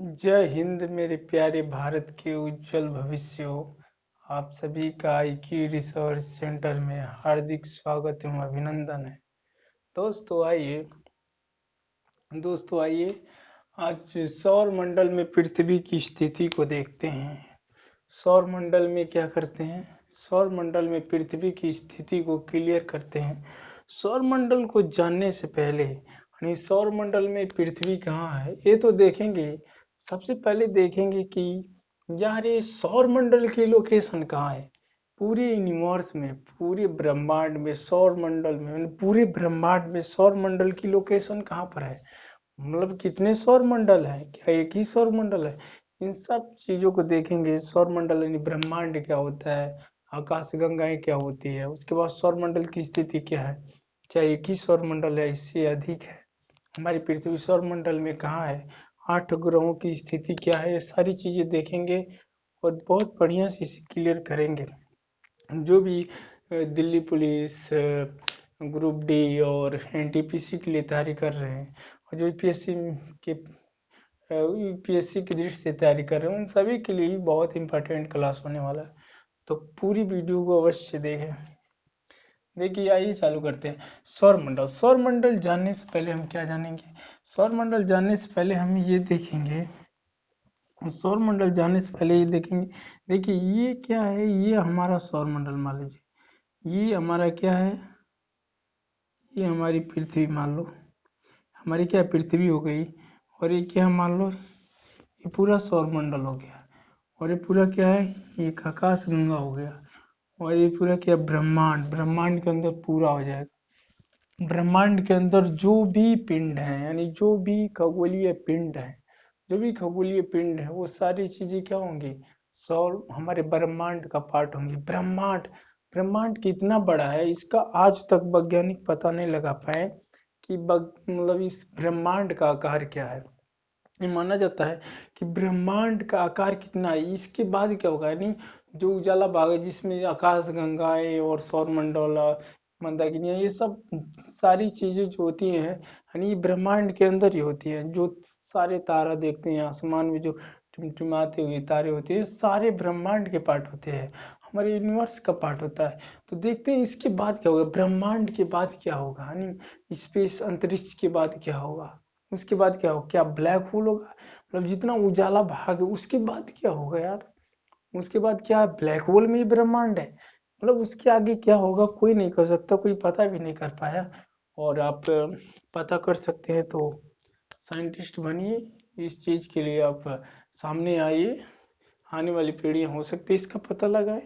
जय हिंद मेरे प्यारे भारत के उज्जवल भविष्य हो। आप सभी का आईक्यू रिसर्च सेंटर में हार्दिक स्वागत एवं अभिनंदन है। दोस्तों आइए आज सौर मंडल में पृथ्वी की स्थिति को देखते हैं। सौर मंडल में क्या करते हैं? सौर मंडल में पृथ्वी की स्थिति को क्लियर करते हैं। सौर मंडल को जानने से पहले यानी सौर मंडल में पृथ्वी कहाँ है ये तो देखेंगे। सबसे पहले देखेंगे कि यार ये सौर मंडल की लोकेशन कहाँ है। पूरे यूनिवर्स में, पूरे ब्रह्मांड में, सौर मंडल में, यानी पूरे ब्रह्मांड में सौर मंडल की लोकेशन कहाँ पर है। मतलब कितने सौर मंडल है, क्या एक ही सौर मंडल है? इन सब चीजों को देखेंगे। सौर मंडल यानी ब्रह्मांड क्या होता है, आकाश गंगाएं क्या होती है, उसके बाद सौर मंडल की स्थिति क्या है, क्या एक ही सौर मंडल है, इससे अधिक है, हमारी पृथ्वी सौर मंडल में कहाँ है, 8 ग्रहों की स्थिति क्या है, ये सारी चीजें देखेंगे और बहुत बढ़िया से इसे क्लियर करेंगे। जो भी दिल्ली पुलिस, ग्रुप डी और एनटीपीसी के लिए तैयारी कर रहे हैं और जो यूपीएससी के यूपीएससी की दृष्टि से तैयारी कर रहे हैं, उन सभी के लिए बहुत इंपॉर्टेंट क्लास होने वाला है। तो पूरी वीडियो को अवश्य देखें। देखिए आइए चालू करते हैं। सौर मंडल। सौर मंडल जानने से पहले हम क्या जानेंगे? सौर मंडल जानने से पहले हम ये देखेंगे, सौर मंडल जानने से पहले ये देखेंगे। देखिए ये क्या है, ये हमारा सौर मंडल मान लीजिए, ये हमारा क्या है, ये हमारी पृथ्वी मान लो, हमारी क्या पृथ्वी हो गई, और ये क्या मान लो, ये पूरा सौर मंडल हो गया, और ये पूरा क्या है, ये एक आकाश गंगा हो गया, और ये पूरा क्या ब्रह्मांड, ब्रह्मांड के अंदर पूरा हो जाएगा। ब्रह्मांड के अंदर जो भी पिंड है, यानी जो भी खगोलीय पिंड है, जो भी खगोलीय पिंड है, वो सारी चीजें क्या होंगी, सौर हमारे ब्रह्मांड का पार्ट होंगी। ब्रह्मांड, ब्रह्मांड कितना बड़ा है इसका आज तक वैज्ञानिक पता नहीं लगा पाए कि मतलब इस ब्रह्मांड का आकार क्या है। ये माना जाता है कि ब्रह्मांड का आकार कितना है, इसके बाद क्या होगा, यानी जो उजाला भाग है जिसमें आकाश गंगाएं और सौर मंडल, मंदाकिनियां, ये सब सारी चीजें जो होती हैं, यानी ये ब्रह्मांड के अंदर ही होती है। जो सारे तारा देखते हैं आसमान में, जो टिमटिमाते हुए तारे होते हैं, सारे ब्रह्मांड के पार्ट होते हैं, हमारे यूनिवर्स का पार्ट होता है। तो देखते हैं इसके बाद क्या होगा, ब्रह्मांड के बाद क्या होगा, यानी स्पेस, अंतरिक्ष के बाद क्या होगा, उसके बाद क्या होगा, क्या ब्लैक होल होगा, मतलब जितना उजाला भाग है उसके बाद क्या होगा यार, उसके बाद क्या है, ब्लैक होल में ही ब्रह्मांड है। मतलब उसके आगे क्या होगा कोई नहीं कर सकता, कोई पता भी नहीं कर पाया। और आप पता कर सकते हैं तो साइंटिस्ट बनिए, इस चीज के लिए आप सामने आइए, आने वाली पीढ़ियां हो सकती है इसका पता लगाए,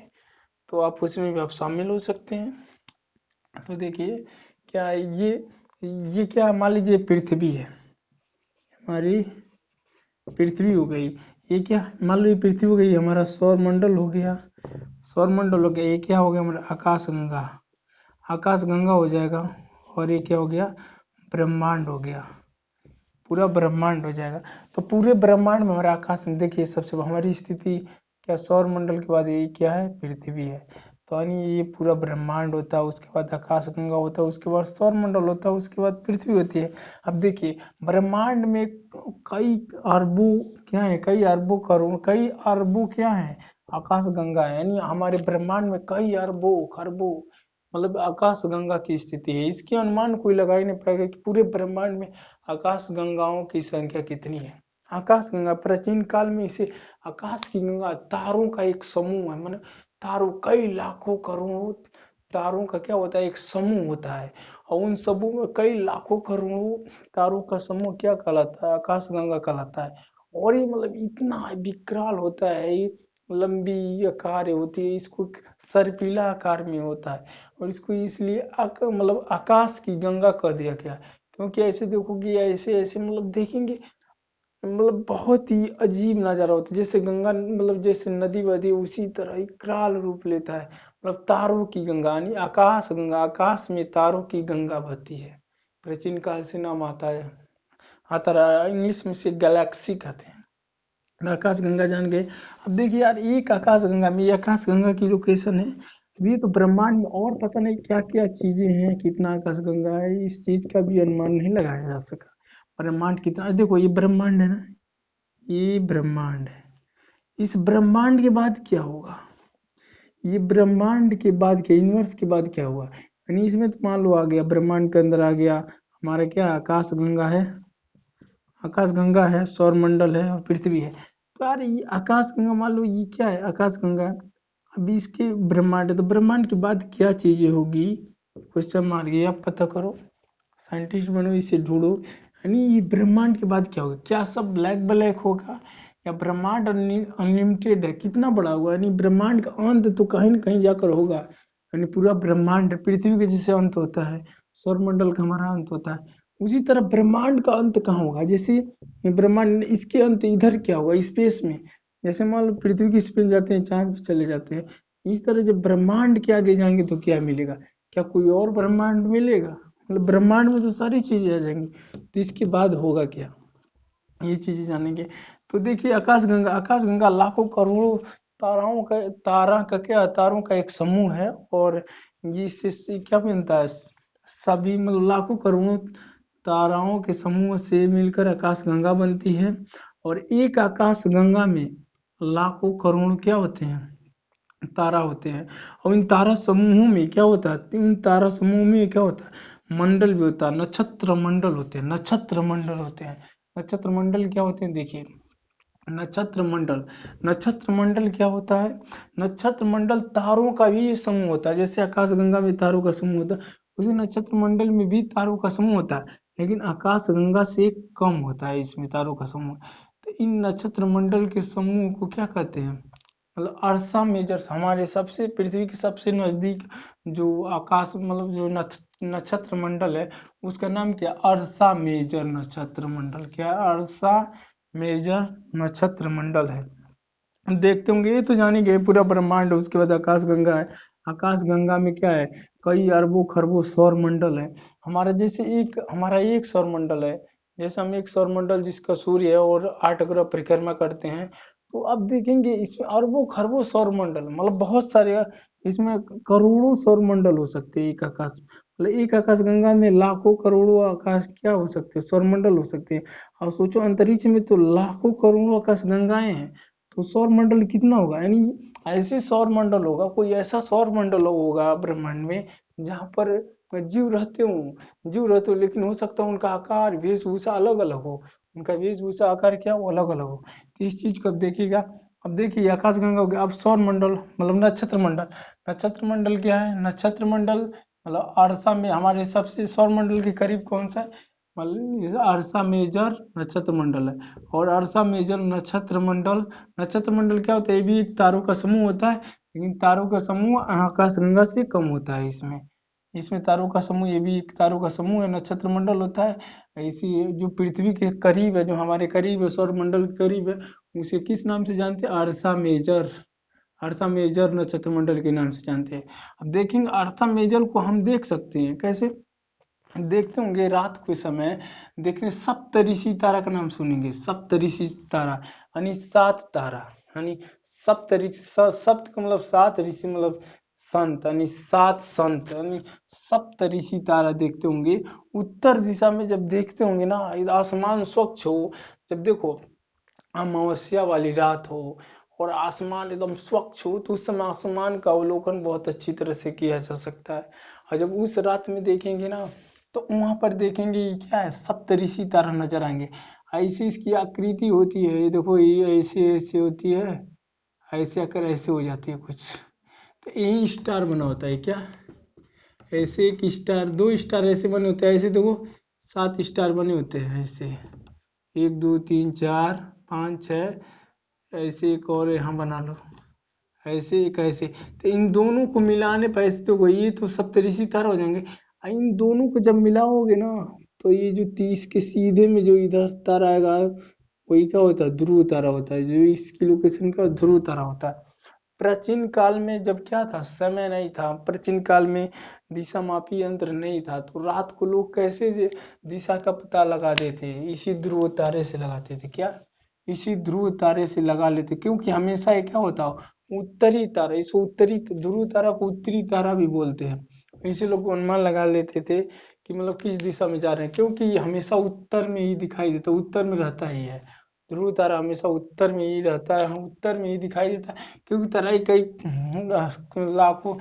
तो आप उसमें भी आप शामिल हो सकते हैं। तो देखिए क्या है, ये क्या, मान लीजिए पृथ्वी है, हमारी पृथ्वी हो गई, ये क्या, मान लो ये पृथ्वी हो गई, हमारा सौर मंडल हो गया, सौर मंडल हो गया, ये क्या हो गया हमारा आकाश गंगा, आकाश गंगा हो जाएगा, और ये क्या हो गया, ब्रह्मांड हो गया, पूरा ब्रह्मांड हो जाएगा। तो पूरे ब्रह्मांड में हमारा आकाश में देखिए, सबसे हमारी स्थिति क्या, सौर मंडल के बाद ये क्या है, पृथ्वी है। तो यानी ये पूरा ब्रह्मांड होता है, उसके बाद आकाश गंगा होता है, उसके बाद सौर मंडल होता है, उसके बाद पृथ्वी होती है। अब देखिए ब्रह्मांड में कई अरबों क्या है, कई अरबों करोड़, कई अरबों क्या है, आकाश गंगा है, यानी हमारे ब्रह्मांड में कई अरबों खरबों मतलब आकाश गंगा की स्थिति है। इसके अनुमान कोई लगा ही नहीं पाएगा कि पूरे ब्रह्मांड में आकाश गंगाओं की संख्या कितनी है। आकाश गंगा प्राचीन काल में इसे आकाश की गंगा, तारों का एक समूह है, मतलब तारों, कई लाखों करोड़ों तारों का क्या होता है, एक समूह होता है, और उन समूह में कई लाखों करोड़ों तारों का समूह क्या कहलाता है, आकाश गंगा कहलाता है। और ये मतलब इतना विकराल होता है, ये लंबी आकार होती है, इसको सर्पिला आकार में होता है, और इसको इसलिए मतलब आकाश की गंगा कह दिया गया, क्योंकि ऐसे देखोगे, ऐसे ऐसे मतलब देखेंगे, मतलब बहुत ही अजीब नजारा होता है, जैसे गंगा मतलब जैसे नदी बहती है उसी तरह ही कराल रूप लेता है। मतलब तारों की गंगा यानी आकाश गंगा, आकाश में तारों की गंगा बहती है, प्राचीन काल से नाम आता है, आता रहा, इंग्लिश में से गैलेक्सी कहते हैं। तो आकाश गंगा जान गए। अब देखिए यार, एक आकाश गंगा में, ये आकाश गंगा की लोकेशन है, अब ये तो ब्रह्मांड में और पता नहीं क्या क्या चीजें हैं, कितना आकाश गंगा है, इस चीज का भी अनुमान नहीं लगाया जा सका। ब्रह्मांड कितना, देखो ये ब्रह्मांड है ना, ये ब्रह्मांड है। इस ब्रह्मांड के बाद क्या होगा? ये ब्रह्मांड के बाद क्या, यूनिवर्स के बाद क्या हुआ? यानी इसमें तो मान लो आ गया, ब्रह्मांड के अंदर आ गया हमारा क्या, आकाश गंगा है, आकाश गंगा है, सौर मंडल है और पृथ्वी है। तो यार ये आकाश गंगा, मान लो ये क्या है, आकाश गंगा। अभी इसके ब्रह्मांड है, तो ब्रह्मांड के बाद क्या चीजें होगी? क्वेश्चन मार्क, ये आप पता करो, साइंटिस्ट बनो, इसे ढूंढो। यानी ये ब्रह्मांड के बाद क्या होगा? क्या सब ब्लैक ब्लैक होगा, या ब्रह्मांड अनलिमिटेड है, कितना बड़ा होगा? यानी ब्रह्मांड का अंत तो कहीं ना कहीं जाकर होगा। यानी पूरा ब्रह्मांड पृथ्वी के जैसे अंत होता है, सौर मंडल का हमारा अंत होता है, उसी तरह ब्रह्मांड का अंत कहाँ होगा? जैसे ये ब्रह्मांड, इसके अंत इधर क्या होगा, स्पेस में। जैसे मान लो पृथ्वी की स्पेस जाते हैं, चांद पे चले जाते हैं, इस तरह जब ब्रह्मांड के आगे जाएंगे तो क्या मिलेगा? क्या कोई और ब्रह्मांड मिलेगा? मतलब ब्रह्मांड में तो सारी चीजें आ जाएंगी, तो इसके बाद होगा क्या, ये चीजें जानेंगे। तो देखिए आकाशगंगा, आकाशगंगा लाखों करोड़ों ताराओं का, तारा का क्या, तारों का एक समूह है। और ये इससे क्या बनता है, सभी मतलब लाखों करोड़ों ताराओं के समूह से मिलकर आकाशगंगा बनती है। और एक आकाशगंगा में लाखों करोड़ क्या होते हैं, तारा होते हैं। और इन तारा समूहों में क्या होता है, इन तारा समूह में क्या होता है, मंडल भी होता है, नक्षत्र मंडल होते हैं, नक्षत्र मंडल होते हैं। नक्षत्र मंडल क्या होते हैं, देखिए नक्षत्र मंडल, नक्षत्र मंडल क्या होता है, नक्षत्र मंडल तारों का भी समूह होता है। जैसे आकाशगंगा में तारों का समूह होता है, उसी नक्षत्र मंडल में भी तारों का समूह होता है, लेकिन आकाशगंगा से कम होता है इसमें तारों का समूह। तो इन नक्षत्र मंडल के समूह को क्या कहते हैं, मतलब अर्सा मेजर्स, हमारे सबसे पृथ्वी के सबसे नजदीक जो आकाश मतलब जो नक्षत्र मंडल है, उसका नाम क्या, अर्सा मेजर नक्षत्र मंडल। क्या है? अर्सा मेजर नक्षत्र मंडल है। देखते होंगे, ये तो जाने गए पूरा ब्रह्मांड। उसके बाद आकाश गंगा है, आकाश गंगा में क्या है, कई अरबों खरबों सौर मंडल है। हमारा जैसे एक, हमारा एक सौर मंडल है, जैसे हम एक सौर मंडल जिसका सूर्य है और 8 ग्रह परिक्रमा करते हैं, तो अब देखेंगे इसमें अरबों खरबों सौर मंडल, मतलब बहुत सारे, इसमें करोड़ों सौर मंडल हो सकते हैं एक आकाश, मतलब एक आकाश गंगा में लाखों करोड़ों आकाश क्या हो सकते हैं, सौर मंडल हो सकते हैं। और सोचो अंतरिक्ष में तो लाखों करोड़ों आकाश गंगाएं हैं, तो सौर मंडल कितना होगा? यानी ऐसे सौर मंडल होगा, कोई ऐसा सौर मंडल होगा ब्रह्मांड में जहाँ पर जीव रहते हो, जीव रहते हो, लेकिन हो सकता है उनका आकार वेशभूषा अलग अलग हो, उनका वेशभूषा आकार क्या हो, अलग अलग हो। तो इस चीज को अब देखिएगा। अब देखिए आकाशगंगा हो गया, अब सौर मंडल मतलब नक्षत्र मंडल। नक्षत्र मंडल क्या है, नक्षत्र मंडल मतलब अर्सा में हमारे सबसे सौर मंडल के करीब कौन सा है, मतलब अर्सा मेजर नक्षत्र मंडल है। और अर्सा मेजर नक्षत्र मंडल, नक्षत्र मंडल क्या होता है, ये भी एक तारों का समूह होता है, लेकिन तारों का समूह आकाशगंगा से कम होता है इसमें। इसमें तारों का समूह, ये भी एक तारों का समूह है, नक्षत्र मंडल होता है। इसी जो पृथ्वी के करीब है, जो हमारे करीब है, सौर मंडल के करीब है, उसे किस नाम से जानते हैं, अर्सा मेजर, अर्सा मेजर नक्षत्र मंडल के नाम से जानते हैं। अब देखेंगे अर्सा मेजर को हम देख सकते हैं कैसे, देखते होंगे रात के समय, देखते सप्तऋषि तारा का नाम सुनेंगे, सप्तऋषि तारा यानी 7 तारा, यानी सप्त का मतलब 7 ऋषि, मतलब संत, यानी 7 संत, यानी सप्तऋषि तारा देखते होंगे। उत्तर दिशा में जब देखते होंगे ना, आसमान स्वच्छ हो, जब देखो अमावस्या वाली रात हो और आसमान एकदम स्वच्छ हो, तो उस समय आसमान का अवलोकन बहुत अच्छी तरह से किया जा सकता है। और जब उस रात में देखेंगे ना, तो वहां पर देखेंगे ये क्या है, सप्तऋषि तारा नजर आएंगे। ऐसी इसकी आकृति होती है, ये देखो ये ऐसे ऐसे होती है, ऐसे आकर ऐसे हो जाती है कुछ, तो यही स्टार बना होता है क्या, ऐसे एक स्टार, 2 स्टार ऐसे बने होते हैं, ऐसे देखो 7 स्टार बने होते हैं ऐसे, 1 2 3 4 5 6, ऐसे एक और यहाँ बना लो, ऐसे एक ऐसे। तो इन दोनों को मिलाने पर ऐसे तो ये तो सप्तऋषि तारा हो जाएंगे। इन दोनों को जब मिलाओगे ना, तो ये जो 30 के सीधे में जो इधर तारा आएगा, वही क्या होता है, ध्रुव तारा होता है, जो इसकी लोकेशन का ध्रुव तारा होता है। प्राचीन काल में जब क्या था, समय नहीं था, प्राचीन काल में दिशा मापी यंत्र नहीं था, तो रात को लोग कैसे दिशा का पता लगाते थे, इसी ध्रुव तारे से लगाते थे। क्या, इसी ध्रुव तारे से लगा लेते, क्योंकि हमेशा ये क्या होता, उत्तरी तारा, इसको उत्तरी ध्रुव तारा को उत्तरी तारा भी बोलते हैं। इसे लोग अनुमान लगा लेते थे कि मतलब किस दिशा में जा रहे हैं, क्योंकि ये हमेशा उत्तर में ही दिखाई देता, उत्तर में रहता ही है। ध्रुव तारा हमेशा उत्तर में ही रहता है, उत्तर में ही दिखाई देता है, क्योंकि तराई लाखों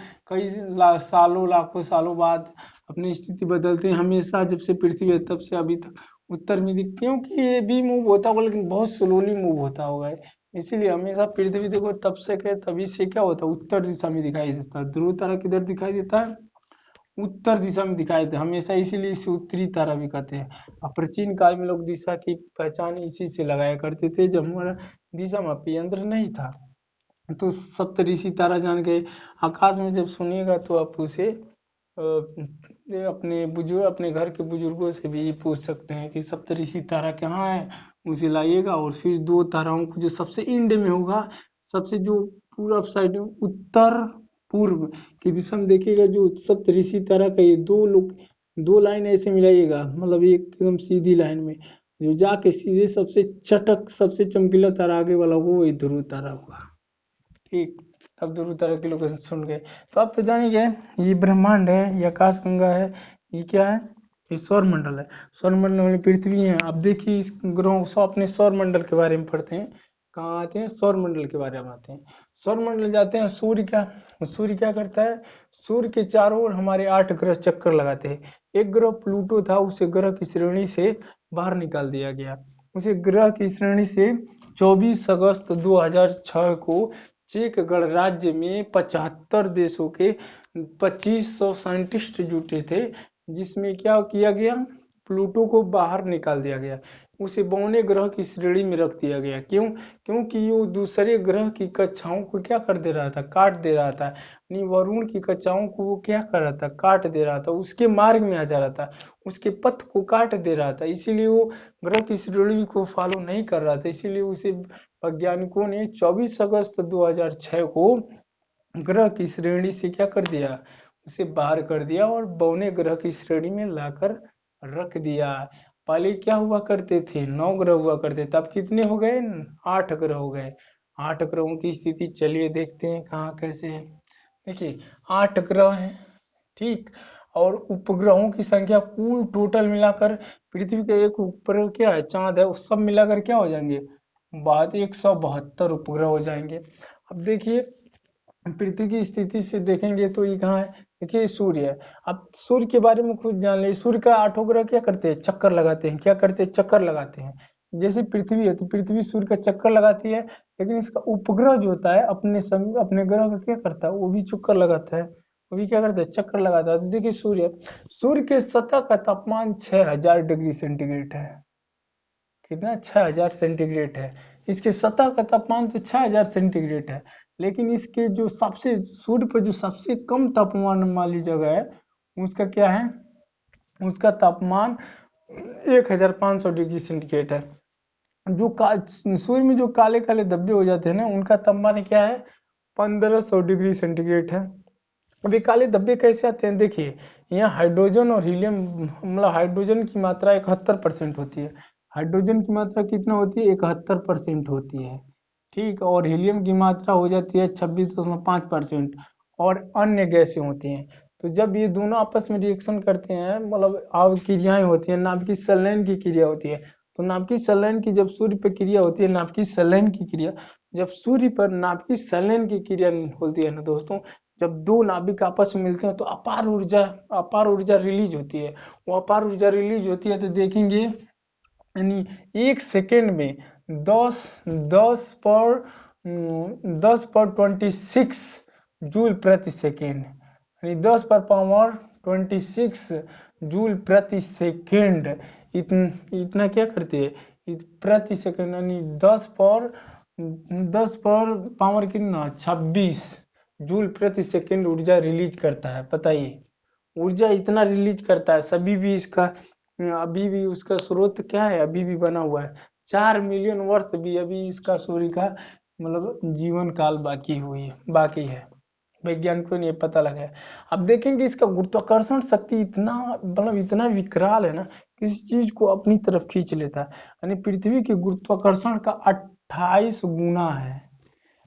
लाखों सालों बाद अपनी स्थिति बदलते हैं। हमेशा जब से पृथ्वी है तब से अभी तक उत्तर में दिख, क्योंकि ये भी मूव होता होगा लेकिन बहुत स्लोली मूव होता होगा, इसीलिए हमेशा पृथ्वी देखो तब से क्या तभी से क्या होता है उत्तर दिशा में दिखाई देता है। ध्रुव तारा किधर दिखाई देता है? उत्तर दिशा में दिखाई देता है हमेशा, इसीलिए इसे उत्तरी तारा भी कहते हैं। और प्राचीन काल में लोग दिशा की पहचान इसी से लगाया करते थे, जब हमारा दिशा मापी यंत्र नहीं था। तो सप्तऋषि तारा जान के आकाश में जब सुनिएगा तो आप उसे अपने बुजुर्ग अपने घर के बुजुर्गों से भी पूछ सकते हैं कि सप्तऋषि तारा कहाँ है, उसे लाइएगा। और फिर दो ताराओं को जो सबसे एंड में होगा, सबसे जो पूरब साइड उत्तर पूर्व की दिशा में देखिएगा, जो सप्तऋषि तारा का ये दो लाइन ऐसे मिलाइएगा, मतलब एकदम सीधी लाइन में जो जाके सीधे सबसे चटक सबसे चमकीला तारा आगे वाला होगा वही ध्रुव तारा होगा। ठीक, अब ध्रुव तारा की लोकेशन सुन गए तो अब तो जान गए ये ब्रह्मांड है, ये आकाश गंगा है, ये क्या है, ये सौर मंडल है। सौर मंडल में पृथ्वी है। अब देखिए इस ग्रहों को अपने सौर मंडल के बारे में पढ़ते हैं। कहाँ आते हैं? सौर मंडल के बारे में आते हैं। सौर मंडल जाते हैं। सूर्य क्या करता है? सूर्य के चारों ओर हमारे 8 ग्रह चक्कर लगाते हैं। एक ग्रह प्लूटो था, उसे ग्रह की श्रेणी से बाहर निकाल दिया गया। उसे ग्रह की श्रेणी से 24 अगस्त 2006 को चेक गणराज्य में 75 देशों के 2500 साइंटिस्ट जुटे थे, जिसमें क्या किया गया, प्लूटो को बाहर निकाल दिया गया, उसे बौने ग्रह की श्रेणी में रख दिया गया। क्यों? क्योंकि वो दूसरे ग्रह की कक्षाओं को क्या कर दे रहा था, काट दे रहा था। वरुण की कक्षाओं को वो क्या कर रहा था, काट दे रहा था, उसके मार्ग में आ जा रहा था, उसके पथ को काट दे रहा था, इसीलिए वो ग्रह की श्रेणी को फॉलो नहीं कर रहा था। इसीलिए उसे वैज्ञानिकों ने 24 अगस्त 2006 को ग्रह की श्रेणी से क्या कर दिया, उसे बाहर कर दिया और बौने ग्रह की श्रेणी में लाकर रख दिया। पहले क्या हुआ करते थे, 9 ग्रह हुआ करते थे, अब कितने हो गए, 8 ग्रह हो गए। 8 ग्रहों की स्थिति चलिए देखते हैं कहाँ कैसे है। देखिए 8 ग्रह हैं, ठीक, और उपग्रहों की संख्या कुल टोटल मिलाकर पृथ्वी के एक ऊपर क्या है, चांद है, उस सब मिलाकर क्या हो जाएंगे, बात 172 उपग्रह हो जाएंगे। अब देखिए पृथ्वी की स्थिति से देखेंगे तो ये कहाँ है, देखिए सूर्य है। अब सूर्य के बारे में खुद जान ले, सूर्य का 8 ग्रह क्या करते हैं, चक्कर लगाते हैं। क्या करते हैं, चक्कर लगाते हैं। जैसे पृथ्वी है तो पृथ्वी सूर्य का चक्कर लगाती है, लेकिन इसका उपग्रह जो होता है अपने ग्रह का क्या करता है, वो भी चक्कर लगाता है, वो भी क्या करता है, चक्कर लगाता है। तो देखिए सूर्य के सतह का तापमान 6000 डिग्री सेंटीग्रेड है। कितना, 6000 सेंटीग्रेड है। इसके सतह का तापमान तो 6000 सेंटीग्रेड है, लेकिन इसके जो सबसे सूर्य पर जो सबसे कम तापमान वाली जगह है उसका क्या है, उसका तापमान 1500 डिग्री सेंटीग्रेड है। जो सूर्य में जो काले काले धब्बे हो जाते हैं ना, उनका तापमान क्या है, 1500 डिग्री सेंटीग्रेड है। अब ये काले धब्बे कैसे आते हैं, देखिए यहाँ हाइड्रोजन और हीलियम, मतलब हाइड्रोजन की मात्रा 71% होती है। हाइड्रोजन की मात्रा कितना होती है, 71% होती है, ठीक, और हीलियम की मात्रा हो जाती है 26.5%, और अन्य गैसें होती हैं। तो जब ये दोनों आपस में रिएक्शन करते हैं, मतलब क्रियाएं होती हैं, नाभिकीय संलयन की क्रिया होती है। तो नाभिकीय संलयन की जब सूर्य पर क्रिया होती है, नाभिकीय संलयन की क्रिया, जब सूर्य पर नाभिकीय संलयन की क्रिया होती है ना दोस्तों, जब दो नाभिक आपस में मिलते हैं तो अपार ऊर्जा रिलीज होती है। वो अपार ऊर्जा रिलीज होती है तो देखेंगे, यानी 1 सेकेंड में 10 पर 26 जूल प्रति सेकेंड, यानी 10 पर पावर 26 जूल प्रति सेकेंड, इतना क्या करती है प्रति सेकेंड, यानी 10 पर पावर कितना, 26 जूल प्रति सेकेंड ऊर्जा रिलीज करता है। बताइए, ऊर्जा इतना रिलीज करता है, अभी भी उसका स्रोत क्या है, अभी भी बना हुआ है। 4 मिलियन वर्ष भी अभी इसका सूर्य का मतलब जीवन काल बाकी है। वैज्ञानिकों ने ये पता लगाया। अब देखेंगे इसका गुरुत्वाकर्षण शक्ति इतना विकराल है ना, किसी चीज को अपनी तरफ खींच लेता है। यानी पृथ्वी के गुरुत्वाकर्षण का 28 गुना है।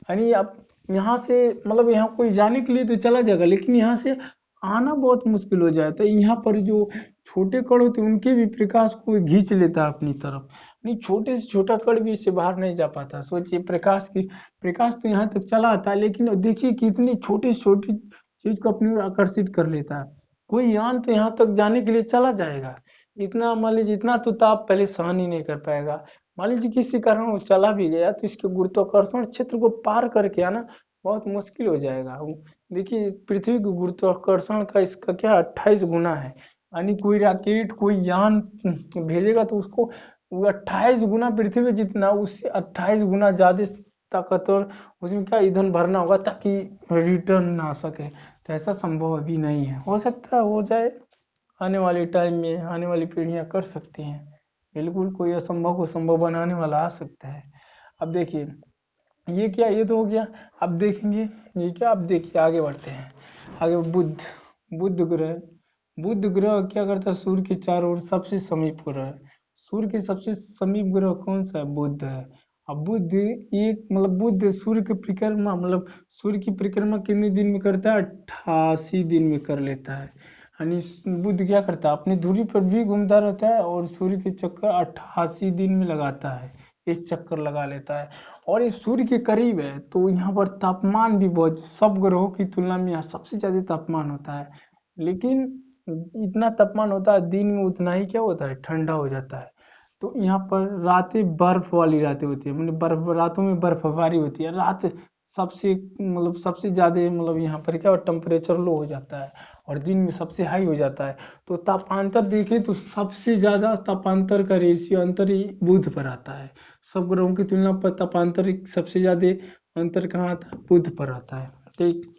यानी अब यहाँ से यहाँ कोई जाने के लिए तो चला जाएगा, लेकिन यहाँ से आना बहुत मुश्किल हो जाता है। यहाँ पर जो छोटे कण होते हैं उनके भी प्रकाश को खींच लेता है अपनी तरफ। नहीं, छोटे से छोटा कण भी इससे बाहर नहीं जा पाता। सोचिए, प्रकाश तो यहाँ तक चला आता है, लेकिन देखिए कितनी छोटी से छोटी चीज को अपनी ओर आकर्षित कर लेता है। कोई यान तो यहाँ तक जाने के लिए चला जाएगा, इतना मान लीजिए, इतना तो ताप पहले सहन ही नहीं कर पाएगा। मान लीजिए किसी कारण वो चला भी गया तो इसके गुरुत्वाकर्षण क्षेत्र को पार करके आना बहुत मुश्किल हो जाएगा। देखिए पृथ्वी के गुरुत्वाकर्षण का इसका क्या 28 गुना है। यानी कोई रॉकेट कोई यान भेजेगा तो उसको वो 28 गुना पृथ्वी में जितना, उससे 28 गुना ज्यादा ताकतवर उसमें क्या ईंधन भरना होगा ताकि रिटर्न ना आ सके। तो ऐसा संभव अभी नहीं है, हो सकता है हो जाए आने वाले टाइम में, आने वाली पीढ़ियां कर सकती हैं। बिल्कुल कोई असंभव को संभव बनाने वाला आ सकता है। अब देखिए, ये क्या, ये तो हो गया। अब देखेंगे ये क्या, अब देखिए आगे बढ़ते हैं। आगे बुध, बुध ग्रह। बुध ग्रह क्या करता है, सूर्य के चारों ओर सबसे समीप ग्रह है। सूर्य के सबसे समीप ग्रह कौन सा है, बुध है। अब बुध एक मतलब बुध सूर्य की परिक्रमा, मतलब सूर्य की परिक्रमा कितने दिन में करता है, 88 दिन में कर लेता है। यानी बुध क्या करता है, अपनी धुरी पर भी घूमता रहता है और सूर्य के चक्कर 88 दिन में लगाता है, इस चक्कर लगा लेता है। और ये सूर्य के करीब है तो यहाँ पर तापमान भी बहुत, सब ग्रहों की तुलना में यहाँ सबसे ज्यादा तापमान होता है। लेकिन इतना तापमान होता है, दिन में उतना ही क्या होता है, ठंडा हो जाता है। तो यहाँ पर रातें बर्फ वाली रातें होती है, मतलब बर्फ, रातों में बर्फबारी होती है। रात सबसे मतलब सबसे ज्यादा मतलब यहाँ पर क्या टेम्परेचर लो हो जाता है और दिन में सबसे हाई हो जाता है। तो तापांतर देखें तो सबसे ज्यादा तापांतर का रेशियो अंतर ही बुध पर आता है। सब ग्रहों की तुलना पर तापांतर सबसे ज्यादा अंतर कहाँ आता है, बुध पर आता है। ठीक।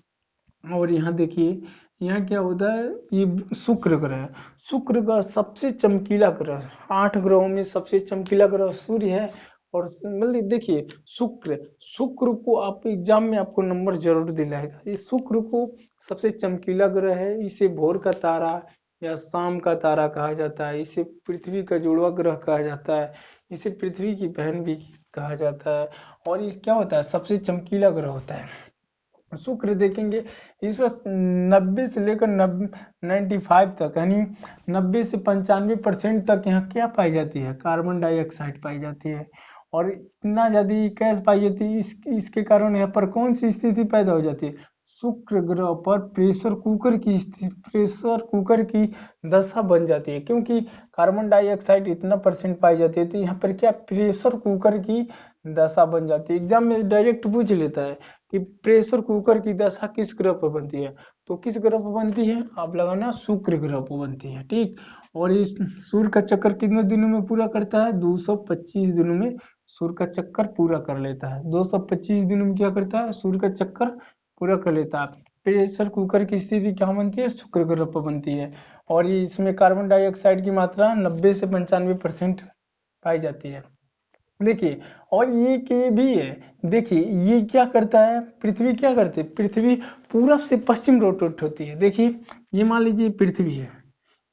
और यहाँ देखिए, यहाँ क्या होता है, ये शुक्र ग्रह है। शुक्र ग्रह सबसे चमकीला ग्रह, 8 ग्रहों में सबसे चमकीला ग्रह सूर्य है। और मतलब देखिए, शुक्र, शुक्र को आप एग्जाम में आपको नंबर जरूर दिलाएगा। ये शुक्र को सबसे चमकीला ग्रह है। इसे भोर का तारा या शाम का तारा कहा जाता है। इसे पृथ्वी का जुड़वा ग्रह कहा जाता है। इसे पृथ्वी की बहन भी कहा जाता है। और ये क्या होता है, सबसे चमकीला ग्रह होता है। शुक्र देखेंगे, इस पर 90 से लेकर 95 तक, यानी 90 से 95% तक यहाँ क्या पाई जाती है, कार्बन डाइऑक्साइड पाई जाती है। और इतना ज्यादा गैस पाई जाती है, इसके कारण यहाँ पर कौन सी स्थिति पैदा हो जाती है, शुक्र ग्रह पर प्रेशर कुकर की स्थिति, प्रेशर कुकर की दशा बन जाती है। क्योंकि कार्बन डाइऑक्साइड इतना परसेंट पाई जाती है तो यहाँ पर क्या प्रेशर कुकर की दशा बन जाती है। एग्जाम में डायरेक्ट पूछ लेता है कि प्रेशर कुकर की दशा किस ग्रह पर बनती है, तो किस ग्रह पर बनती है, आप लगाना शुक्र ग्रह पर बनती है। ठीक। और इस सूर्य का चक्कर कितने दिनों में पूरा करता है, 225 दिनों में सूर्य का चक्कर पूरा कर लेता है। 225 दिनों में क्या करता है, सूर्य का चक्कर पूरा कर लेता है। प्रेशर कुकर की स्थिति क्या बनती है, शुक्र ग्रह पर बनती है। और ये इसमें कार्बन डाइऑक्साइड की मात्रा 90 से 95% पाई जाती है। देखिए, और ये भी है। देखिए ये क्या करता है, पृथ्वी क्या करती है, पृथ्वी पूरब से पश्चिम रोटेट होती है। देखिए, ये मान लीजिए पृथ्वी है,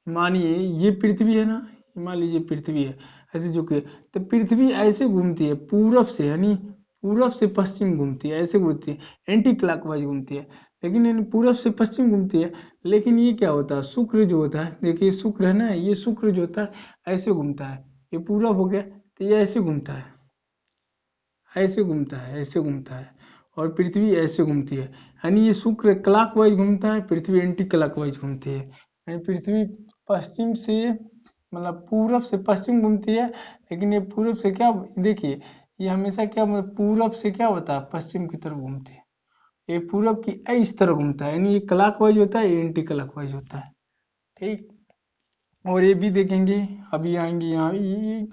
मानिए ये पृथ्वी है ना, मान लीजिए पृथ्वी है, ऐसे झुके, तो पृथ्वी ऐसे घूमती है पूरब से, यानी पूरब से पश्चिम घूमती है, ऐसे घूमती है, एंटी क्लॉकवाइज घूमती है। लेकिन यानी पूरब से पश्चिम घूमती है। लेकिन ये क्या होता है, शुक्र जो होता है, देखिए शुक्र है ना, ये शुक्र जो होता है ऐसे घूमता है। ये पूरब हो गया तो ये ऐसे घूमता है, ऐसे घूमता है, ऐसे घूमता है। और पृथ्वी ऐसे घूमती है। यानी ये शुक्र क्लॉकवाइज घूमता है, पृथ्वी एंटी क्लॉकवाइज घूमती है। यानी पृथ्वी पश्चिम से मतलब पूरब से पश्चिम घूमती है। लेकिन ये पूरब से क्या, देखिए ये हमेशा क्या मतलब पूरब से क्या होता है, पश्चिम की तरफ घूमती है। ये पूरब की इस तरह घूमता है, यानी ये क्लॉकवाइज होता है, ये एंटी क्लॉकवाइज होता है। ठीक। और ये भी देखेंगे, अभी आएंगे यहाँ, ये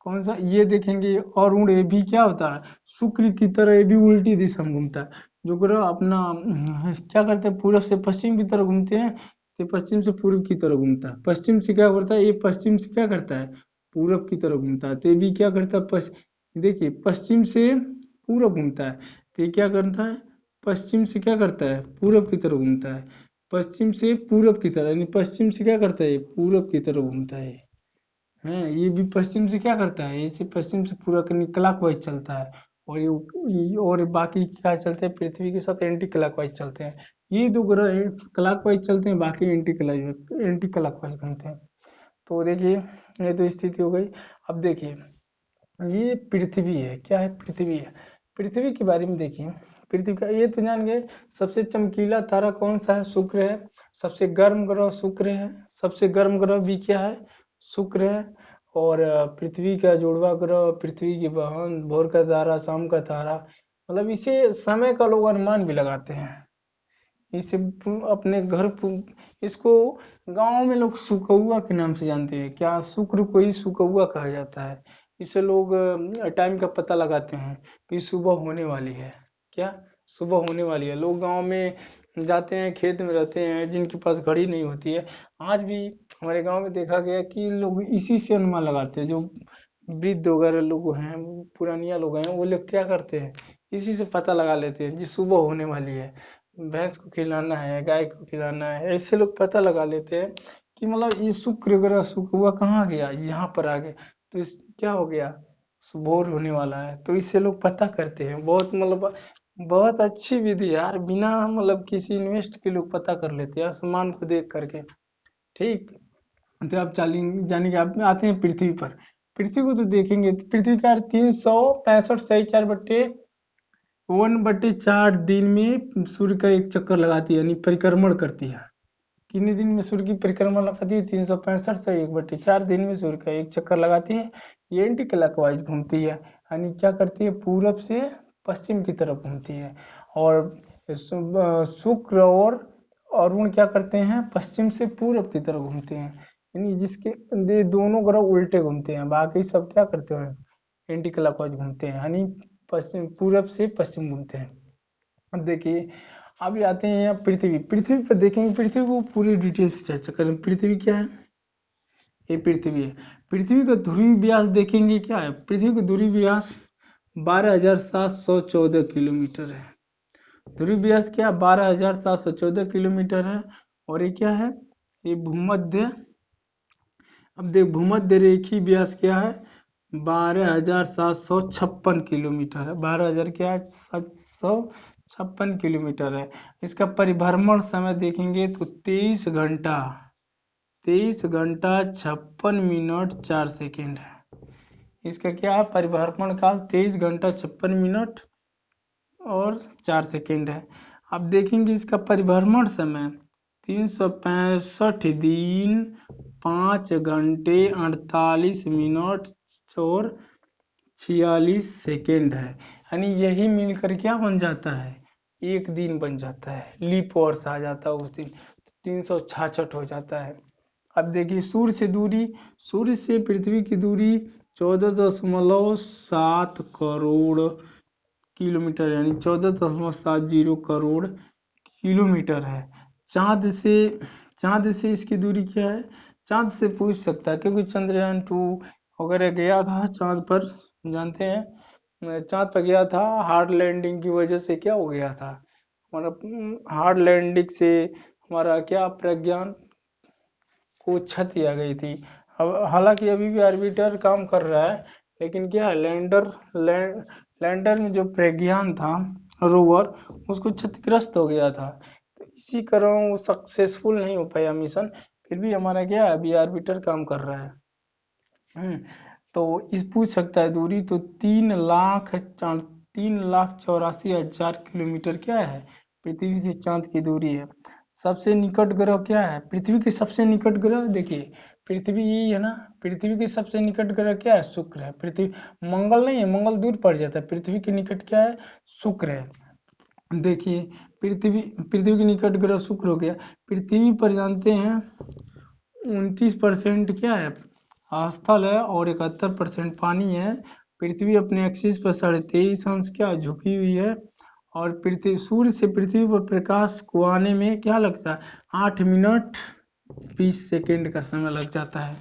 कौन सा, ये देखेंगे अरुण, ये भी क्या होता है, शुक्र की तरह ये भी उल्टी दिशा में घूमता है। जो ग्रह अपना क्या करते हैं, पूरब से पश्चिम की तरफ घूमते हैं, तो पश्चिम से पूर्व की तरफ घूमता है। पश्चिम से क्या करता है, ये पश्चिम से क्या करता है, पूरब की तरफ घूमता है। तो ये भी क्या करता है, देखिए पश्चिम से पूरब घूमता है, तो ये क्या करता है, पश्चिम से क्या करता है, पूरब की तरफ घूमता है। पश्चिम से पूरब की तरफ, यानी पश्चिम से क्या करता है, पूरब की तरफ घूमता है। ये भी पश्चिम से क्या करता है, इसे पश्चिम से पूरा क्लॉकवाइज चलता है। और और बाकी क्या चलते हैं, पृथ्वी के साथ एंटी क्लॉकवाइज चलते हैं। ये दो ग्रह क्लॉकवाइज चलते हैं, बाकी एंटी क्लॉकवाइज घूमते हैं। तो देखिए, ये तो स्थिति हो गई। अब देखिए, ये पृथ्वी है। क्या है? पृथ्वी है। पृथ्वी के बारे में देखिए। पृथ्वी का ये तो जान गए। सबसे चमकीला तारा कौन सा है? शुक्र है। सबसे गर्म ग्रह शुक्र है। सबसे गर्म ग्रह भी क्या है? शुक्र है। और पृथ्वी का जुड़वा ग्रह, पृथ्वी की बहन, भोर का तारा, शाम का तारा, मतलब इसे समय का लोग अनुमान भी लगाते हैं। इसे अपने घर इसको गांव में लोग सुकौआ के नाम से जानते हैं। क्या? शुक्र को ही सुकौआ कहा जाता है। इससे लोग टाइम का पता लगाते हैं कि सुबह होने वाली है। क्या? सुबह होने वाली है। लोग गांव में जाते हैं, खेत में रहते हैं, जिनके पास घड़ी नहीं होती है। आज भी हमारे गांव में देखा गया कि लोग इसी से अनुमान लगाते हैं। जो वृद्ध वगैरह लोग हैं, पुरानिया लोग हैं, वो लोग क्या करते हैं, इसी से पता लगा लेते हैं जी सुबह होने वाली है, भैंस को खिलाना है, गाय को खिलाना है। ऐसे लोग पता लगा लेते हैं कि मतलब ये शुक्र ग्रह शुक्र हुआ कहाँ गया, यहाँ पर आ गया, तो इस क्या हो गया, भोर होने वाला है। तो इससे लोग पता करते हैं। बहुत मतलब बहुत अच्छी विधि है यार। बिना मतलब किसी इन्वेस्ट के लोग पता कर लेते हैं आसमान को देख करके। ठीक। तो आप चाली जाने के आप आते हैं पृथ्वी पर। पृथ्वी को तो देखेंगे तो पृथ्वी का 365 सही 4/1/4 दिन में सूर्य का एक चक्कर लगाती है, यानी परिक्रमण करती है। कितने दिन में सूर्य की परिक्रमा लगाती है? 365 से 1/4 दिन में सूर्य का एक चक्कर लगाती है। ये एंटी क्लॉकवाइज घूमती है, यानी क्या करती है, पूरब से पश्चिम की तरफ घूमती है। और शुक्र और अरुण क्या करते हैं, पश्चिम से पूरब की तरफ घूमते हैं। यानी जिसके ये दोनों ग्रह उल्टे घूमते हैं, बाकी सब क्या करते हैं, एंटी क्लॉकवाइज घूमते हैं, यानी पश्चिम पूरब से पश्चिम घूमते हैं। अब देखिए, अभी आते हैं यहाँ पृथ्वी। पृथ्वी पर देखेंगे, पृथ्वी को पूरी डिटेल से चर्चा करें। पृथ्वी क्या है? ये पृथ्वी है। पृथ्वी का ध्रुवीय व्यास देखेंगे, क्या है पृथ्वी का ध्रुवीय व्यास? 12,714 किलोमीटर है। ध्रुवीय व्यास क्या? 12,714 किलोमीटर है। और ये क्या है? ये भूमध्य, अब देख भूमध्य रेखी व्यास क्या है? 12,756 किलोमीटर है। 12,000 क्या है? 756 किलोमीटर है। इसका परिभ्रमण समय देखेंगे तो 23 घंटा 56 मिनट 4 सेकेंड है। इसका क्या है? परिभ्रमण काल 23 घंटा 56 मिनट और 4 सेकेंड है। अब देखेंगे इसका परिभ्रमण समय 365 दिन 5 घंटे 48 मिनट और 46 सेकेंड है। यानी यही मिलकर क्या बन जाता है, एक दिन बन जाता है। लीप वर्ष आ जाता है उस दिन, 366 हो जाता है। अब देखिए सूर्य से दूरी, सूर्य से पृथ्वी की दूरी 14.7 करोड़ किलोमीटर, यानी 14.70 करोड़ किलोमीटर है। चांद से, चांद से इसकी दूरी क्या है? चांद से पूछ सकता है, क्योंकि चंद्रयान 2 वगैरह गया था चांद पर, जानते हैं चांद पर गया था। हार्ड लैंडिंग की वजह से क्या हो गया था हमारा, हार्ड लैंडिंग से हमारा क्या प्रज्ञान को क्षति आ गई थी। अब हालांकि अभी भी ऑर्बिटर काम कर रहा है, लेकिन क्या है, लैंडर में जो प्रज्ञान था रोवर, उसको क्षतिग्रस्त हो गया था। तो इसी कारण वो सक्सेसफुल नहीं हो पाया मिशन। फिर भी हमारा क्या है, अभी ऑर्बिटर काम कर रहा है। तो इस पूछ सकता है दूरी, तो 3,84,000 किलोमीटर क्या है, पृथ्वी से चांद की दूरी है। सबसे निकट ग्रह क्या है? पृथ्वी के सबसे निकट ग्रह देखिए, पृथ्वी यही है ना। पृथ्वी के सबसे निकट ग्रह क्या है? शुक्र है। पृथ्वी, मंगल नहीं है, मंगल दूर पड़ जाता है। पृथ्वी के निकट क्या है? शुक्र है। देखिए, पृथ्वी पृथ्वी के निकट ग्रह शुक्र हो गया। पृथ्वी पर जानते हैं 29% क्या है, स्थल है, और 71% पानी है। पृथ्वी अपने एक्सिस पर 23.5 अंश क्या झुकी हुई है। और पृथ्वी, सूर्य से पृथ्वी पर प्रकाश को आने में क्या लगता है? 8 मिनट 20 सेकेंड का समय लग जाता है।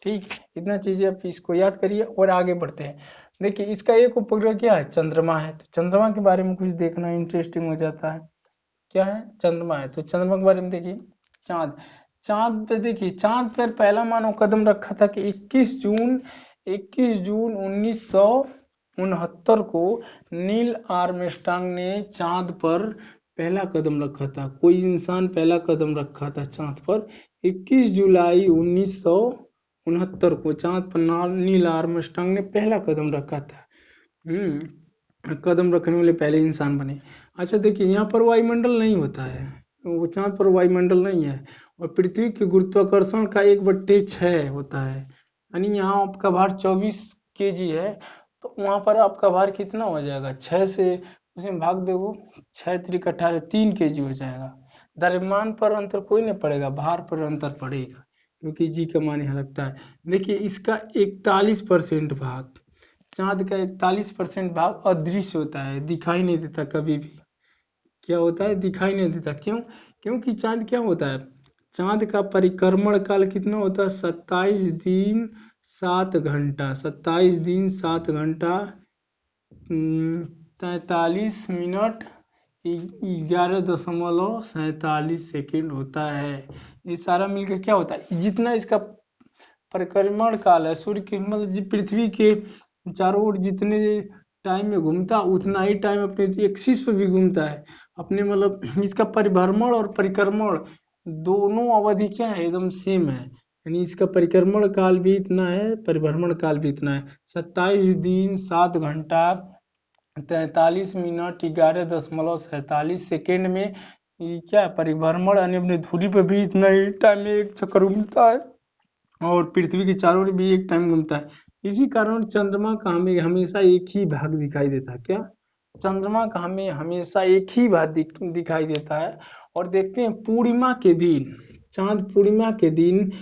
ठीक, इतना चीजें आप इसको याद करिए और आगे बढ़ते हैं। देखिए, इसका एक उपग्रह क्या है? चंद्रमा है। तो चंद्रमा के बारे में कुछ देखना इंटरेस्टिंग हो जाता है। क्या है? चंद्रमा है। तो चंद्रमा के बारे में देखिए। चांद, चांद पे देखिए, चांद पर पहला मानव कदम रखा था कि 21 जून 1969 को नील आर्मस्ट्रांग ने चांद पर पहला कदम रखा था। कोई इंसान पहला कदम रखा था चांद पर 21 जुलाई 1969 69 को चांद पर नील आर्मस्ट्रांग ने पहला कदम रखा था। कदम रखने वाले पहले इंसान बने। अच्छा देखिए, यहाँ पर वायुमंडल नहीं होता है, वो चांद पर वायुमंडल नहीं है, और पृथ्वी के गुरुत्वाकर्षण का 1/6 होता है। यानी यहाँ आपका भार 24 kg है, तो वहाँ पर आपका भार कितना हो जाएगा, 6 से उसमें भाग दो, 6×3 = 18, 3 kg हो जाएगा। द्रव्यमान पर अंतर कोई नहीं पड़ेगा, भार पर अंतर पड़ेगा, क्योंकि जी का मान यहाँ लगता है। देखिए इसका 41% भाग, चांद का 41% भाग अदृश्य होता है, दिखाई नहीं देता कभी भी। क्या होता है, दिखाई नहीं देता। क्यों? क्योंकि चांद क्या होता है, चांद का परिक्रमण काल कितना होता है, 27 दिन 7 घंटा, 27 दिन 7 घंटा 43 मिनट 11.47 सेकेंड होता है। ये सारा मिलकर क्या होता है, जितना इसका परिक्रमण काल है, सूर्य के मतलब पृथ्वी के चारों ओर जितने टाइम में घूमता उतना ही टाइम अपने एक्सिस पे भी घूमता है, अपने मतलब इसका परिभ्रमण और परिक्रमण दोनों अवधि क्या है, एकदम सेम है। यानी इसका परिक्रमण काल भी इतना है, परिभ्रमण काल भी इतना है, 27 दिन 7 घंटा 43 मिनट 11.47 सेकेंड में ये क्या है, परिभ्रमण यानी अपनी धुरी पे भी इतना ही टाइम में एक चक्कर घूमता है, और पृथ्वी के चारों ओर भी एक टाइम घूमता है। इसी कारण चंद्रमा का हमें हमेशा एक ही भाग दिखाई देता है। क्या? चंद्रमा का हमें हमेशा एक ही भाग दिखाई देता है। और देखते हैं पूर्णिमा के दिन, चांद पूर्णिमा के दिन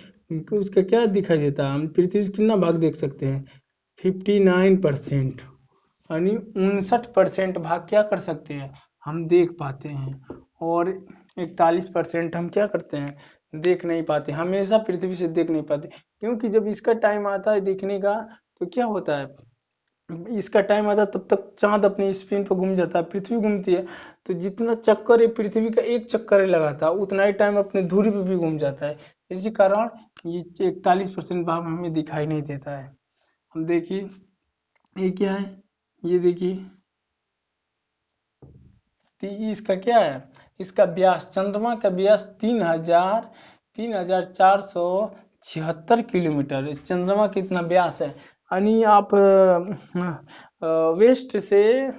उसका क्या दिखाई देता है, हम पृथ्वी से कितना भाग देख सकते हैं, 59%, यानी 59% भाग क्या कर सकते हैं, हम देख पाते हैं, और 41% हम क्या करते हैं, देख नहीं पाते, हमेशा पृथ्वी से देख नहीं पाते। क्योंकि जब इसका टाइम आता है देखने का, तो क्या होता है, इसका टाइम आता है तब तक चांद अपने स्पिन पर घूम जाता है, पृथ्वी घूमती है, तो जितना चक्कर है पृथ्वी का एक चक्कर ही लगाता है, उतना ही टाइम अपने धुरी पे भी घूम जाता है। इसी कारण ये 41% भाग हमें दिखाई नहीं देता है। हम देखिए ये क्या है, ये देखिए इसका क्या है, इसका व्यास, चंद्रमा का व्यास 3,476 किलोमीटर है। चंद्रमा कितना व्यास है, यानी आप वेस्ट से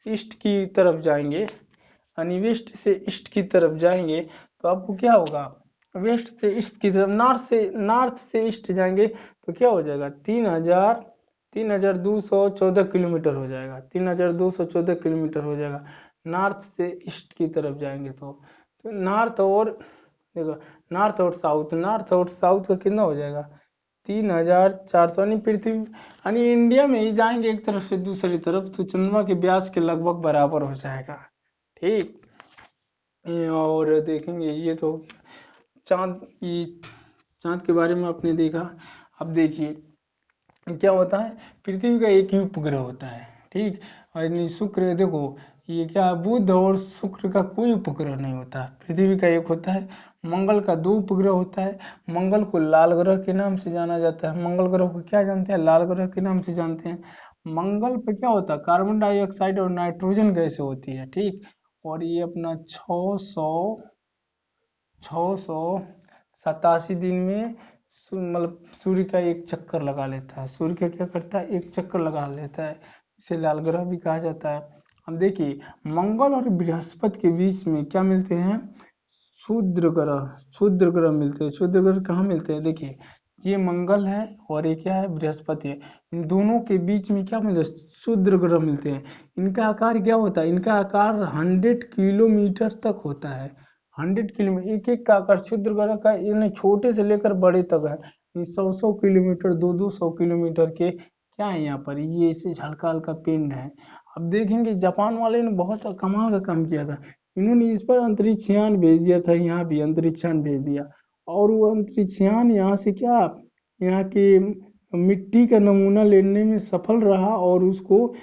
ईस्ट की तरफ जाएंगे, यानी वेस्ट से ईस्ट की तरफ जाएंगे तो आपको क्या होगा, वेस्ट से ईस्ट की तरफ, नॉर्थ से ईस्ट जाएंगे तो क्या हो जाएगा, 3,214 किलोमीटर हो जाएगा, 3,214 किलोमीटर हो जाएगा। नॉर्थ से ईस्ट की तरफ जाएंगे तो नॉर्थ और देखो, नॉर्थ और साउथ का कितना हो जाएगा, 3,400, यानी पृथ्वी यानी इंडिया में ही जाएंगे एक तरफ से दूसरी तरफ तो चंद्रमा के व्यास के लगभग बराबर हो जाएगा। ठीक, और देखेंगे ये तो चांद, ये चांद के बारे में आपने देखा। अब देखिए क्या होता है, पृथ्वी का एक ही उपग्रह होता है, ठीक, और नहीं शुक्र, देखो ये क्या, बुध और शुक्र का कोई उपग्रह नहीं होता, पृथ्वी का एक होता है। मंगल का 2 उपग्रह होता है, मंगल को लाल ग्रह के नाम से जाना जाता है, मंगल ग्रह को क्या जानते हैं, लाल ग्रह के नाम से जानते हैं। मंगल पे क्या होता है, कार्बन डाइऑक्साइड और नाइट्रोजन गैस होती है, ठीक, और ये अपना 687 दिन में मतलब सूर्य का एक चक्कर लगा लेता है, सूर्य का क्या करता है, एक चक्कर लगा लेता है, इसे लाल ग्रह भी कहा जाता है। अब देखिए मंगल और बृहस्पति के बीच में क्या मिलते हैं, क्षुद्र ग्रह मिलते हैं। क्षुद्र ग्रह कहाँ मिलते हैं, देखिए ये मंगल है और ये क्या है, बृहस्पति है, इन दोनों के बीच में क्या मिलते हैं, क्षुद्र ग्रह मिलते हैं। इनका आकार क्या होता है, इनका आकार 100 किलोमीटर तक होता है, 100 किलोमीटर, एक एक का आकार क्षुद्र ग्रह का, इन छोटे से लेकर बड़े तक है, 100 किलोमीटर 200 किलोमीटर के क्या है यहाँ पर, ये इसे हल्का हल्का पिंड है। अब देखेंगे जापान वाले ने बहुत कमाल का काम किया था, इन्होंने इस पर अंतरिक्षयान भेज दिया था, यहाँ भी अंतरिक्षयान भेज दिया, और वो अंतरिक्षयान यहाँ से क्या, यहाँ की मिट्टी का नमूना लेने में सफल रहा, और उसको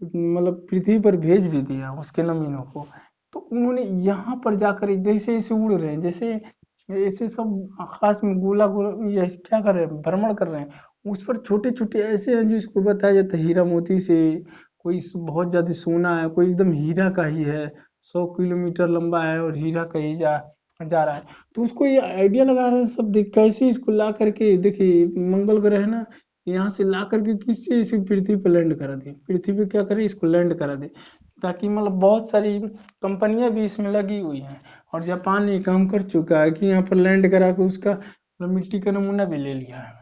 मतलब पृथ्वी पर भेज भी दिया उसके नमूनों को। तो उन्होंने यहाँ पर जाकर जैसे जैसे उड़ रहे हैं, जैसे ऐसे सब आकाश में गोला गोला ये क्या कर रहे हैं, भ्रमण कर रहे हैं, उस पर छोटे छोटे ऐसे हैं जिसको बताया जाता है हीरा मोती से, कोई बहुत ज्यादा सोना है, कोई एकदम हीरा का ही है, 100 किलोमीटर लंबा है और हीरा का ही जा जा रहा है। तो उसको ये आइडिया लगा रहे हैं सब, देख कैसे इसको ला करके, देखिए मंगल ग्रह है ना, यहाँ से ला करके किससे इसी पृथ्वी पे लैंड करा दे, पृथ्वी पे क्या करे, इसको लैंड करा दे, ताकि मतलब बहुत सारी कंपनियां भी इसमें लगी हुई हैं। और जापान ये काम कर चुका है कि यहाँ पर लैंड करा के उसका मतलब मिट्टी का नमूना भी ले लिया है।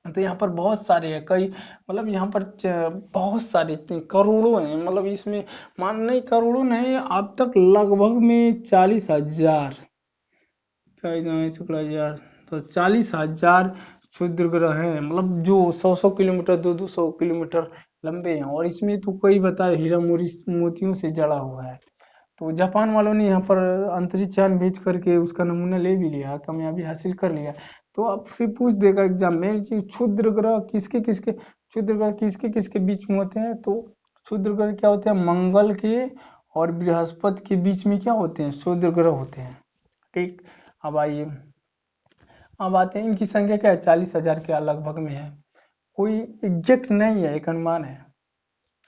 तो यहाँ पर बहुत सारे हैं, कई मतलब यहाँ पर बहुत सारे करोड़ों हैं, मतलब इसमें मान नहीं करोड़ों नहीं, अब तक लगभग में 40,000, शुक्ला हजार, तो 40,000 क्षुद्र ग्रह हैं, मतलब जो 100-100 किलोमीटर, 200-200 किलोमीटर लंबे हैं। और इसमें तो कोई बता हीरा मोतियों से जड़ा हुआ है। तो जापान वालों ने यहाँ पर अंतरिक्ष यान भेज करके उसका नमूना ले भी लिया, कामयाबी हासिल कर लिया। तो आपसे पूछ देगा एग्जाम में कि क्षुद्र ग्रह किसके किसके, क्षुद्र ग्रह किसके किसके बीच में होते हैं, तो क्षुद्र ग्रह क्या होते हैं, मंगल के और बृहस्पति के बीच में क्या होते हैं, क्षुद्र ग्रह होते हैं। ठीक, अब आइए, अब आते हैं इनकी संख्या क्या है, 40,000 के लगभग में है, कोई एग्जैक्ट नहीं है, एक अनुमान है।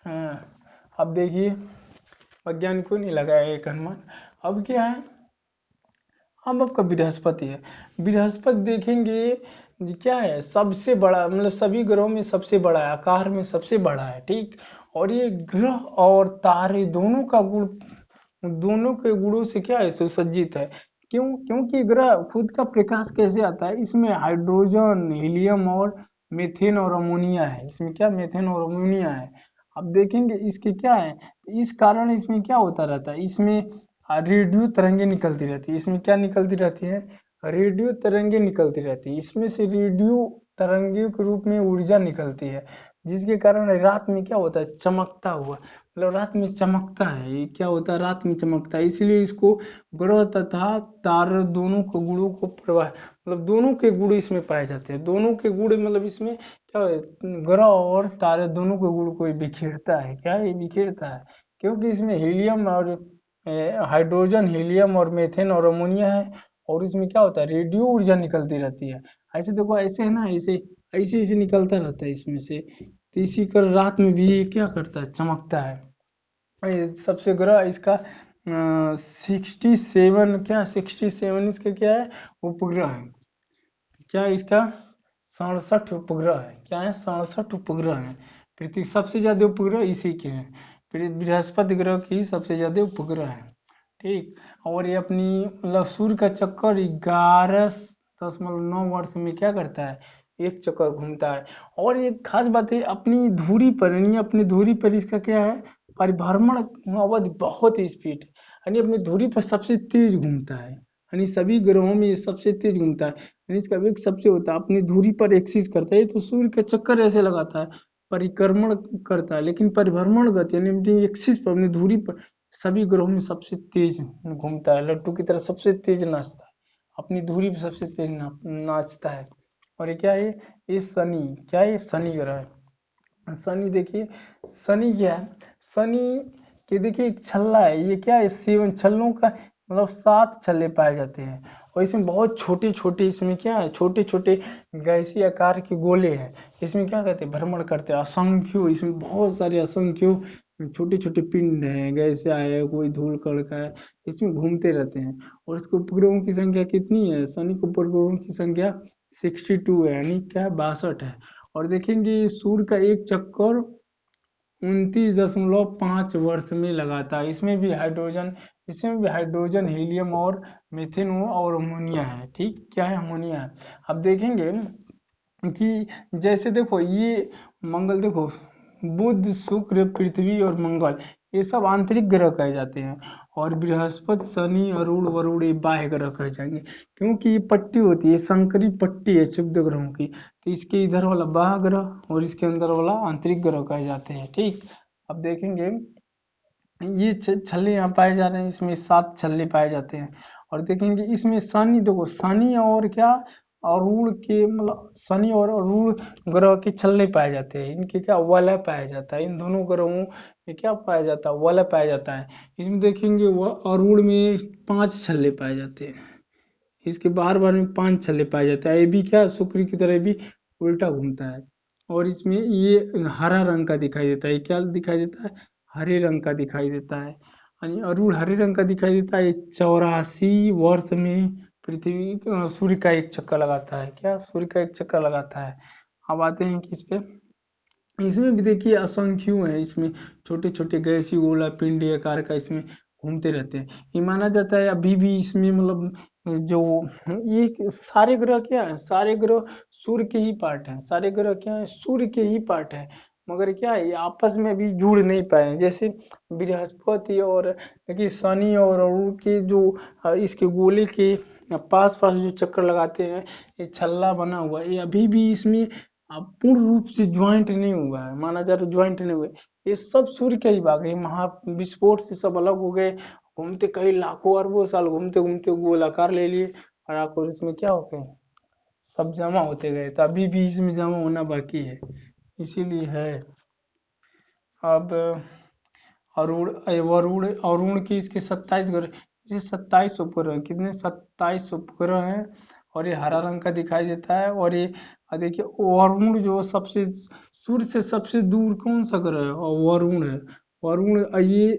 हाँ, अब देखिए वैज्ञानिक को नहीं लगाया एक अनुमान। अब क्या है, अब आपका बृहस्पति है, बृहस्पति देखेंगे क्या है, सबसे बड़ा, मतलब सभी ग्रहों में सबसे बड़ा है, आकार में सबसे बड़ा है। ठीक, और ये ग्रह और तारे दोनों का गुण, दोनों के गुणों से क्या है, सुसज्जित है। क्यों, क्योंकि ग्रह खुद का प्रकाश कैसे आता है, इसमें हाइड्रोजन, हीलियम और मीथेन और अमोनिया है, इसमें क्या मीथेन और अमोनिया है। अब देखेंगे इसके क्या है, इस कारण इसमें क्या होता रहता है, इसमें रेडियो तरंगे निकलती रहती है, इसमें क्या निकलती रहती है, रेडियो तरंगे निकलती रहती है, इसमें से रेडियो तरंगे के रूप में ऊर्जा निकलती है, जिसके कारण रात में क्या होता है, चमकता हुआ, मतलब रात में चमकता है, ये क्या होता है, रात में चमकता है, इसलिए इसको ग्रह तथा तारे दोनों के गुणों को प्रवाह, मतलब दोनों के गुण इसमें पाए जाते हैं, दोनों के गुण, मतलब इसमें क्या है, ग्रह और तारे दोनों के गुण को ये बिखेरता है, क्या ये बिखेरता है, क्योंकि इसमें हीलियम और हाइड्रोजन, हीलियम और मीथेन और अमोनिया है, और इसमें क्या होता है, रेडियो ऊर्जा निकलती रहती है। ऐसे देखो, ऐसे है ना, ऐसे ऐसे ऐसे निकलता रहता है इसमें से, तो इसी कर रात में भी ये क्या करता है, चमकता है। सबसे ग्रह इसका 67, क्या 67 इसका क्या है, उपग्रह है, क्या है इसका 67 उपग्रह है, क्या है 67 उपग्रह है। पृथ्वी सबसे ज्यादा उपग्रह इसी के हैं, बृहस्पति ग्रह की सबसे ज्यादा उपग्रह है। ठीक, और ये अपनी मतलब सूर्य का चक्कर 11.9 वर्ष में क्या करता है, एक चक्कर घूमता है। और ये खास बात है, अपनी धुरी पर, यानी अपनी धुरी पर इसका क्या है, परिभ्रमण अवधि बहुत ही स्पीड, यानी अपनी धुरी पर सबसे तेज घूमता है, यानी सभी ग्रहों में ये सबसे तेज घूमता है, यानी इसका वेग सबसे होता है, अपनी धुरी पर एक्सिस करता है। ये तो सूर्य के चक्कर ऐसे लगाता है, परिक्रमण करता है, लेकिन परिभ्रमण गति यानी अपनी एक्सिस पर, अपनी धुरी पर सभी ग्रहों में सबसे तेज घूमता है, लट्टू की तरह सबसे तेज नाचता है, अपनी धुरी पर सबसे तेज नाचता है। और ये क्या है, ये शनि, क्या है, ये शनि ग्रह है। शनि देखिए, शनि क्या है, शनि के देखिए एक छल्ला है, ये क्या है, 7 छल्लों का, मतलब 7 छल्ले पाए जाते हैं। और इसमें बहुत छोटे छोटे, इसमें क्या है, छोटे छोटे गैसीय आकार के गोले हैं, इसमें क्या कहते हैं, भ्रमण करते हैं असंख्यों, इसमें बहुत सारे असंख्यों छोटे छोटे पिंड हैं, गैस है, कोई धूल कण का है, इसमें घूमते रहते हैं। और इसके उपग्रहों की संख्या कितनी है, शनि के उपग्रहों की संख्या 62 है, यानी क्या 62 है। और देखेंगे सूर्य का एक चक्कर 29.5 वर्ष में लगाता है, इसमें भी हाइड्रोजन, इसमें भी हाइड्रोजन, हीलियम और मीथेन और अमोनिया है। ठीक, क्या है, अमोनिया है। अब देखेंगे कि जैसे देखो ये मंगल, देखो बुध, शुक्र, पृथ्वी और मंगल, ये सब आंतरिक ग्रह कहे जाते हैं, और बृहस्पति, शनि, अरुण, वरुण ये बाह्य ग्रह कहे जाएंगे, क्योंकि ये पट्टी होती है, संकरी पट्टी है शुभ ग्रहों की, तो इसके इधर वाला बाह्य ग्रह और इसके अंदर वाला आंतरिक ग्रह कहे जाते हैं। ठीक, अब देखेंगे ये छल्ले यहाँ पाए जा रहे हैं, इसमें 7 छल्ले पाए जाते हैं। और देखेंगे इसमें शनि, देखो शनि और क्या, अरुण के, मतलब शनि और अरुण ग्रह के छल्ले पाए जाते हैं, इनके क्या वलय पाया जाता है, इन दोनों ग्रहों में क्या पाया जाता है, वलय पाया जाता है। इसमें देखेंगे वह अरुण में 5 छल्ले पाए जाते हैं, इसके बार बार में 5 छल्ले पाए जाते हैं, ये भी क्या शुक्र की तरह भी उल्टा घूमता है। और इसमें ये हरा रंग का दिखाई देता है, क्या दिखाई देता है, हरे रंग का दिखाई देता है। यानी अरूण हरे रंग का दिखाई देता है। 84 वर्ष में पृथ्वी सूर्य का एक चक्कर लगाता है। क्या सूर्य का एक चक्कर लगाता है। अब आते हैं किस पे, इसमें भी देखिए असंख्यों है, इसमें छोटे छोटे गैसीय गोला पिंड आकार का इसमें घूमते रहते हैं। ये माना जाता है अभी भी इसमें मतलब जो ये सारे ग्रह क्या है, सारे ग्रह सूर्य के ही पार्ट हैं। सारे ग्रह क्या है, सूर्य के ही पार्ट है, मगर क्या है ये आपस में भी जुड़ नहीं पाए हैं। जैसे बृहस्पति और देखिए शनि और राहु के जो इसके गोले के पास पास जो चक्कर लगाते हैं, ये छल्ला बना हुआ है, ये अभी भी इसमें अब पूर्ण रूप से ज्वाइंट नहीं हुआ है, माना जाए तो ज्वाइंट नहीं हुए। ये सब सूर्य के ही भाग है, महा विस्फोट से सब अलग हो गए, घूमते कई लाखों अरबों साल घूमते घूमते गोलाकार ले लिए, और आखिर इसमें क्या हो गए, सब जमा होते गए। तो अभी भी इसमें जमा होना बाकी है, इसीलिए है। अब अरुण वरुण अरुण की इसके 27 ग्रह, ये 27 उपग्रह, कितने 27 उपग्रह हैं, और ये हरा रंग का दिखाई देता है। और ये देखिए वरुण जो सबसे सूर्य से सबसे दूर कौन सा ग्रह है, और वरुण है। वरुण ये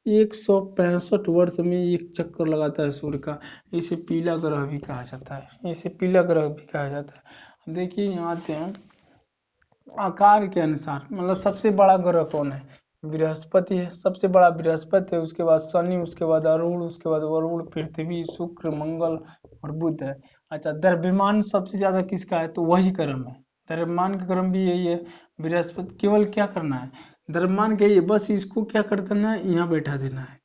165 वर्ष में एक चक्कर लगाता है सूर्य का। इसे पीला ग्रह भी कहा जाता है, इसे पीला ग्रह भी कहा जाता है। देखिए यहाँ आते हैं आकार के अनुसार, मतलब सबसे बड़ा ग्रह कौन है, बृहस्पति है, सबसे बड़ा बृहस्पति है, उसके बाद शनि, उसके बाद अरुण, उसके बाद वरुण, पृथ्वी, शुक्र, मंगल और बुध है। अच्छा द्रव्यमान सबसे ज्यादा किसका है, तो वही क्रम है, द्रव्यमान का क्रम भी यही है। बृहस्पति केवल क्या करना है, द्रव्यमान के ये बस इसको क्या कर देना है, यहाँ बैठा देना है,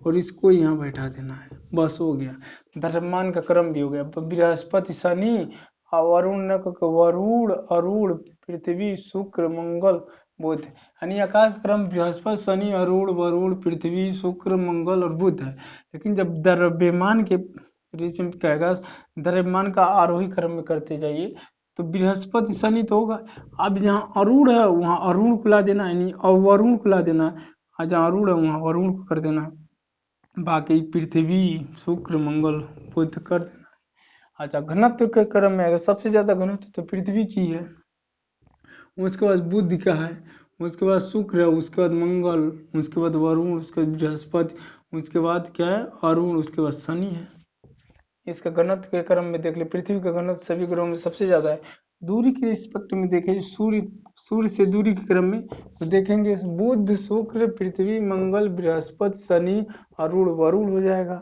और इसको यहाँ बैठा देना है, बस हो गया, द्रव्यमान का क्रम भी हो गया। बृहस्पति, शनि, वरुण, वरुण, अरुण, पृथ्वी, शुक्र, मंगल, बुध, यानी आकाश क्रम बृहस्पति, शनि, अरुण, वरुण, पृथ्वी, शुक्र, मंगल और बुध है। लेकिन जब द्रव्यमान के कहेगा द्रव्यमान का आरोही क्रम में करते जाइए, तो बृहस्पति शनि तो होगा, अब जहाँ अरुण है वहाँ अरुण को ला देना, यानी अवरुण को ला देना, जहाँ अरुण है वहाँ वरुण को कर देना, बाकी पृथ्वी, शुक्र, मंगल, बुध कर देना। अच्छा घनत्व के क्रम में अगर सबसे ज्यादा घनत्व तो पृथ्वी की है, उसके बाद बुध का है, उसके बाद शुक्र है, उसके बाद मंगल, उसके बाद वरुण, उसके बाद बृहस्पति, उसके बाद क्या है अरुण, उसके बाद शनि है। इसका घनत्व के क्रम में देख ले, पृथ्वी का घनत्व सभी ग्रहों में सबसे ज्यादा है। दूरी के रिस्पेक्ट में देखें, सूर्य से दूरी के क्रम में तो देखेंगे बुध, शुक्र, पृथ्वी, मंगल, बृहस्पति, शनि, अरुण, वरुण हो जाएगा।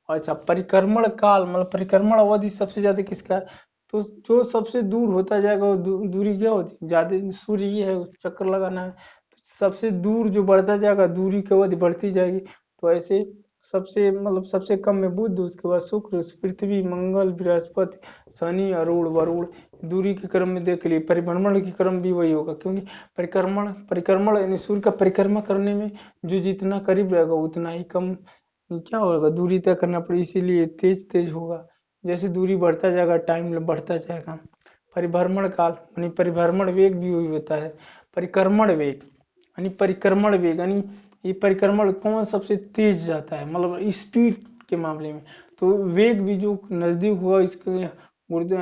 अच्छा परिक्रमण काल, मतलब परिक्रमण अवधि सबसे ज्यादा किसका है, तो जो सबसे दूर होता जाएगा वो दूरी क्या होती है ज्यादा, सूर्य ही है, चक्कर लगाना है, तो सबसे दूर जो बढ़ता जाएगा दूरी की अवधि बढ़ती जाएगी। तो ऐसे सबसे मतलब सबसे कम में बुध, उसके बाद शुक्र, पृथ्वी, मंगल, बृहस्पति, शनि, अरुण, वरुण। दूरी के क्रम में देख लिए, परिभ्रमण के क्रम भी वही होगा, क्योंकि परिक्रमण परिक्रमण यानी सूर्य का परिक्रमा करने में जो जितना करीब रहेगा उतना ही कम क्या होगा, दूरी तय करना पड़े, इसीलिए तेज तेज होगा। जैसे दूरी बढ़ता जाएगा टाइम बढ़ता जाएगा। परिभ्रमण काल यानी परिभ्रमण वेग भी वही होता है। परिक्रमण वेग यानी परिक्रमण वेग यानी ये परिक्रमण कौन सबसे तेज जाता है, मतलब स्पीड के मामले में, तो वेग भी जो नजदीक हुआ इसके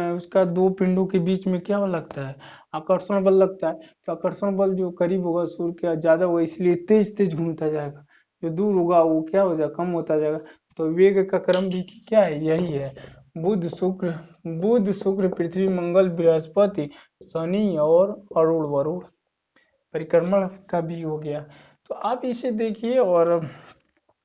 उसका दो पिंडों के बीच में क्या लगता है, आकर्षण बल लगता है। तो आकर्षण बल जो करीब होगा सूर्य के ज्यादा होगा, इसलिए तेज तेज घूमता जाएगा, जो दूर होगा वो क्या हो जाएगा, कम होता जाएगा। तो वेग का क्रम भी क्या है, यही है। बुध शुक्र बुध शुक्र पृथ्वी मंगल बृहस्पति शनि और अरुण वरुण, परिक्रमण का भी हो गया। तो आप इसे देखिए और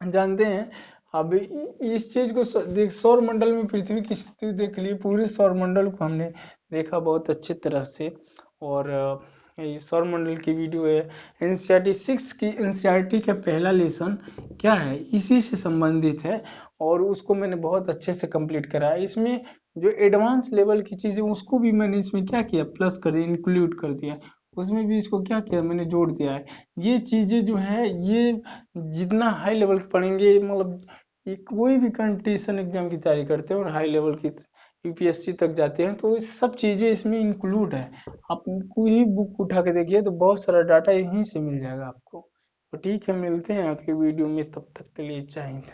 जानते हैं। अब इस चीज को देख, सौर मंडल में पृथ्वी की स्थिति देख लिए, पूरे सौर मंडल को हमने देखा बहुत अच्छी तरह से। और ये सौर मंडल की वीडियो है। एनसीईआरटी 6 की एनसीईआरटी का पहला लेसन क्या है, इसी से संबंधित है, और उसको मैंने बहुत अच्छे से कंप्लीट करा है। इसमें जो एडवांस लेवल की चीजें उसको भी मैंने इसमें क्या किया, प्लस कर दिया, इंक्लूड कर दिया, उसमें भी इसको क्या किया मैंने जोड़ दिया है। ये चीजें जो है ये जितना हाई लेवल की पढ़ेंगे, मतलब ये कोई भी कंपटीशन एग्जाम की तैयारी करते हैं और हाई लेवल की यूपीएससी तक जाते हैं, तो ये सब चीजें इसमें इंक्लूड है। आप कोई ही बुक उठा के देखिए तो बहुत सारा डाटा यहीं से मिल जाएगा आपको। तो ठीक है, मिलते हैं आपके वीडियो में, तब तक के लिए जय हिंद।